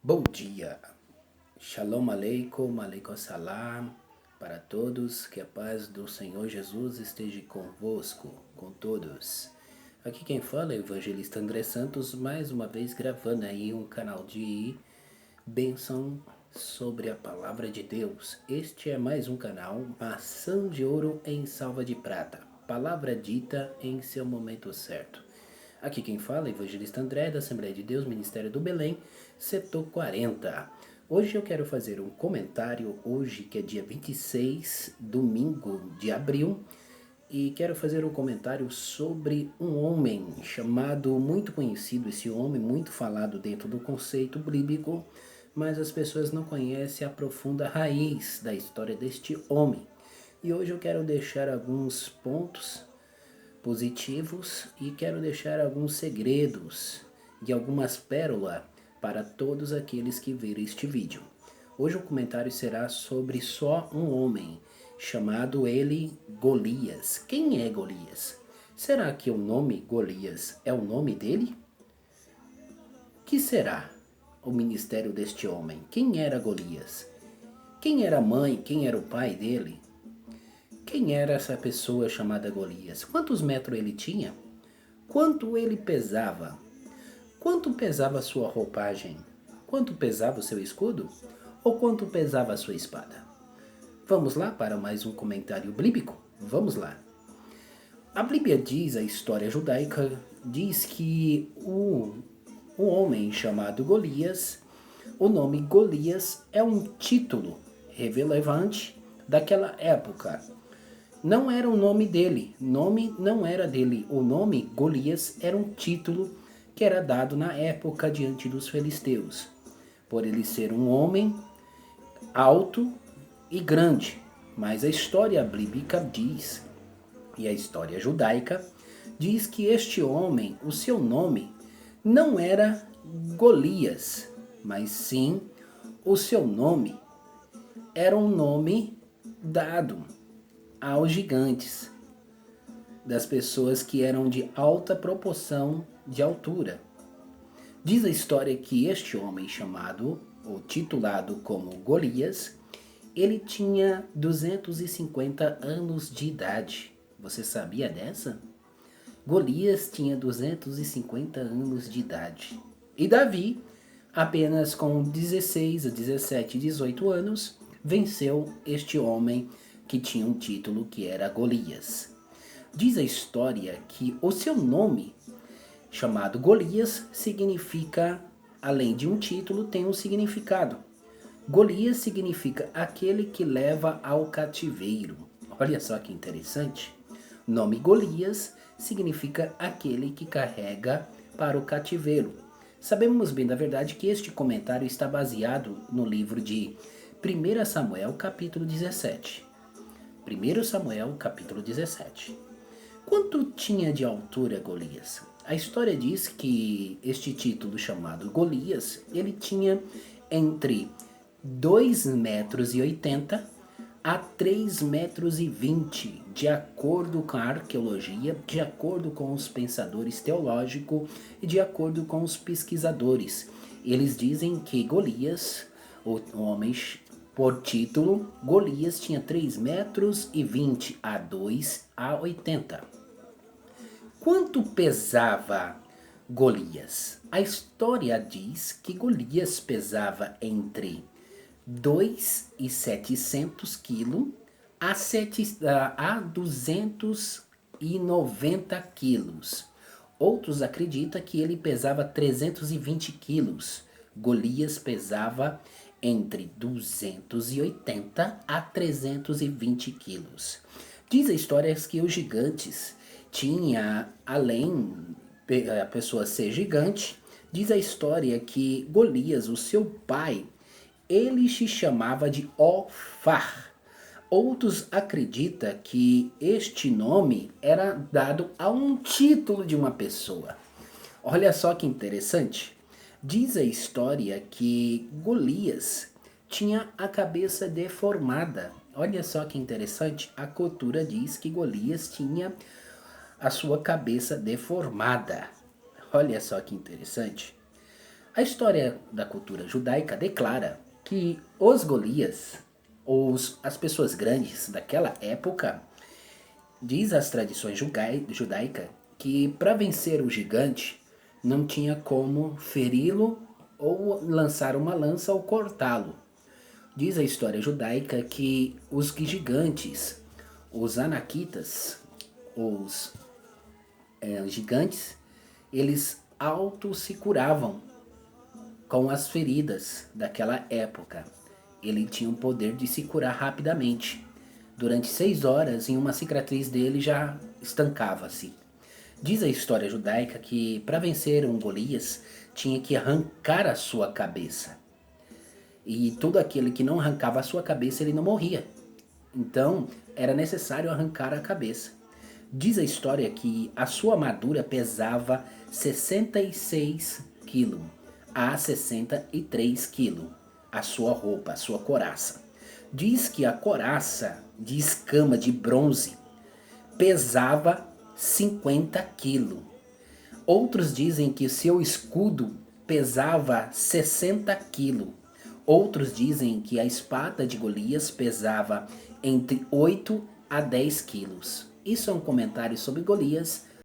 Bom dia, Shalom Aleikum, Aleikum Salam, para todos, que a paz do Senhor Jesus esteja convosco, com todos. Aqui quem fala é o evangelista André Santos, mais uma vez gravando aí um canal de bênção sobre a palavra de Deus. Este é mais um canal, Maçã de Ouro em Salva de Prata, palavra dita em seu momento certo. Aqui quem fala é o evangelista André, da Assembleia de Deus, Ministério do Belém, setor 40. Hoje eu quero fazer um comentário, hoje que é dia 26, domingo de abril, e quero fazer um comentário sobre um homem chamado, muito conhecido, esse homem muito falado dentro do conceito bíblico, mas as pessoas não conhecem a profunda raiz da história deste homem. E hoje eu quero deixar alguns pontos positivos e quero deixar alguns segredos e algumas pérolas para todos aqueles que verem este vídeo. Hoje o comentário será sobre só um homem, chamado ele Golias. Quem é Golias? Será que o nome Golias é o nome dele? Que será o ministério deste homem? Quem era Golias? Quem era a mãe? Quem era o pai dele? Quem era essa pessoa chamada Golias? Quantos metros ele tinha? Quanto ele pesava? Quanto pesava a sua roupagem? Quanto pesava o seu escudo? Ou quanto pesava a sua espada? Vamos lá para mais um comentário bíblico? Vamos lá. A Bíblia diz, a história judaica, diz que um homem chamado Golias, o nome Golias é um título relevante daquela época. Não era o nome dele, nome não era dele. O nome Golias era um título que era dado na época diante dos filisteus, por ele ser um homem alto e grande. Mas a história bíblica diz, e a história judaica, diz que este homem, o seu nome, não era Golias, mas sim o seu nome era um nome dado aos gigantes, das pessoas que eram de alta proporção de altura. Diz a história que este homem chamado, ou titulado como Golias, ele tinha 250 anos de idade. Você sabia dessa? Golias tinha 250 anos de idade. E Davi, apenas com 16 a 17, 18 anos, venceu este homem que tinha um título que era Golias. Diz a história que o seu nome, chamado Golias, significa, além de um título, tem um significado. Golias significa aquele que leva ao cativeiro. Olha só que interessante. O nome Golias significa aquele que carrega para o cativeiro. Sabemos bem da verdade que este comentário está baseado no livro de 1 Samuel, capítulo 17. 1 Samuel, capítulo 17. Quanto tinha de altura Golias? A história diz que este título chamado Golias, ele tinha entre 2,80 m a 3,20 m, de acordo com a arqueologia, de acordo com os pensadores teológicos e de acordo com os pesquisadores. Eles dizem que Golias, o homem por título, Golias tinha 3,20 m a 2,80 m. Quanto pesava Golias? A história diz que Golias pesava entre 2.700 kg a 290 quilos. Outros acreditam que ele pesava 320 quilos. Golias pesava entre 280 a 320 quilos. Diz a história que os gigantes tinha, além a pessoa ser gigante, diz a história que Golias, o seu pai, ele se chamava de Ofar. Outros acreditam que este nome era dado a um título de uma pessoa. Olha só que interessante. Diz a história que Golias tinha a cabeça deformada. Olha só que interessante. A cultura diz que Golias tinha a sua cabeça deformada. Olha só que interessante. A história da cultura judaica declara que os Golias, as pessoas grandes daquela época, diz as tradições judaicas que para vencer o gigante não tinha como feri-lo ou lançar uma lança ou cortá-lo. Diz a história judaica que os gigantes, os anaquitas, os gigantes, eles auto se curavam com as feridas daquela época. Ele tinha o poder de se curar rapidamente. Durante 6 horas, em uma cicatriz dele já estancava-se. Diz a história judaica que para vencer um Golias tinha que arrancar a sua cabeça. E todo aquele que não arrancava a sua cabeça, ele não morria. Então, era necessário arrancar a cabeça. Diz a história que a sua armadura pesava 66 quilos a 63 quilos. A sua roupa, a sua couraça. Diz que a couraça de escama de bronze pesava 50 quilos. Outros dizem que seu escudo pesava 60 quilos. Outros dizem que a espada de Golias pesava entre 8 a 10 quilos. Isso é um comentário sobre Golias